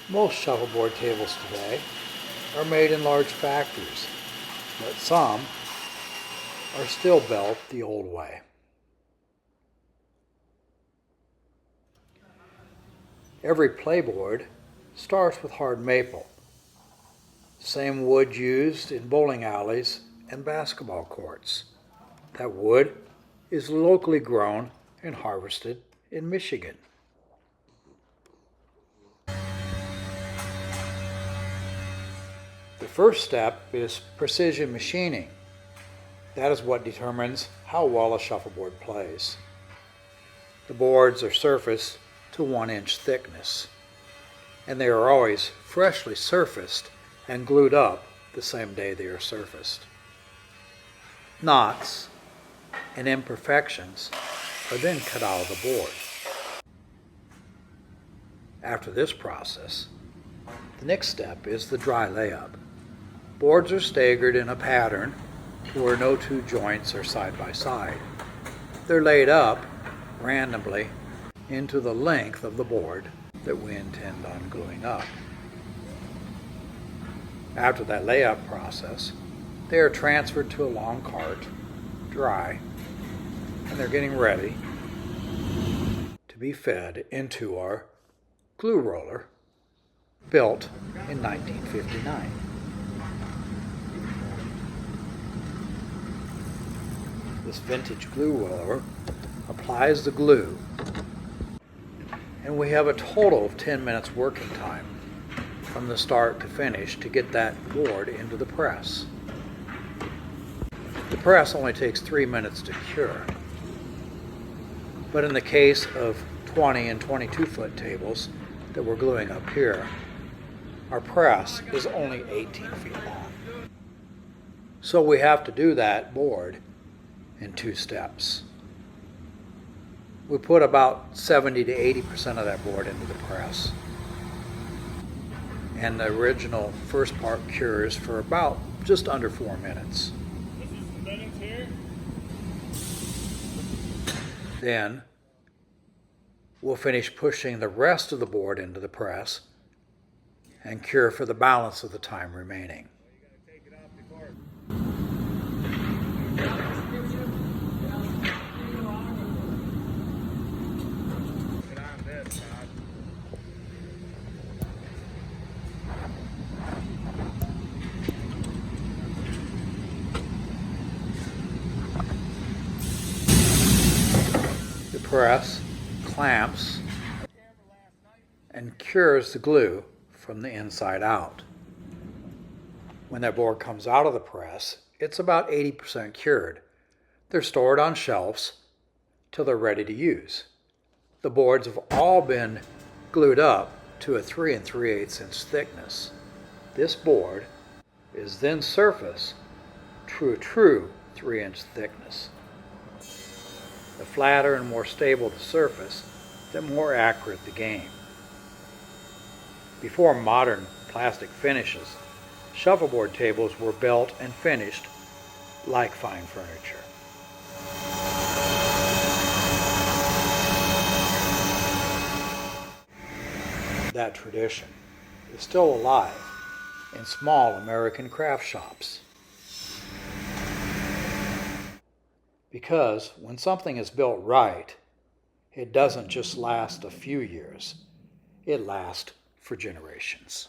Most shuffleboard tables today are made in large factories, but some are still built the old way. Every playboard starts with hard maple, same wood used in bowling alleys and basketball courts. That wood is locally grown and harvested in Michigan. The first step is precision machining. That is what determines how well a shuffleboard plays. The boards are surfaced to 1-inch thickness, and they are always freshly surfaced and glued up the same day they are surfaced. Knots and imperfections are then cut out of the board. After this process, the next step is the dry layup. Boards are staggered in a pattern where no two joints are side by side. They're laid up randomly into the length of the board that we intend on gluing up. After that layup process, they are transferred to a long cart, dry, and they're getting ready to be fed into our glue roller, built in 1959. This vintage glue roller applies the glue, and we have a total of 10 minutes working time from the start to finish to get that board into the press. The press only takes 3 minutes to cure, but in the case of 20 and 22 foot tables that we're gluing up here, our press is only 18 feet long. So we have to do that board in 2 steps. We put about 70 to 80% of that board into the press, and the original first part cures for about just under 4 minutes. This is the minutes here. Then we'll finish pushing the rest of the board into the press and cure for the balance of the time remaining. The press clamps and cures the glue from the inside out. When that board comes out of the press, it's about 80% cured. They're stored on shelves till they're ready to use. The boards have all been glued up to a 3 3/8 inch thickness. This board is then surfaced to a true 3-inch thickness. The flatter and more stable the surface, the more accurate the game. Before modern plastic finishes, shuffleboard tables were built and finished like fine furniture. That tradition is still alive in small American craft shops. Because when something is built right, it doesn't just last a few years, it lasts for generations.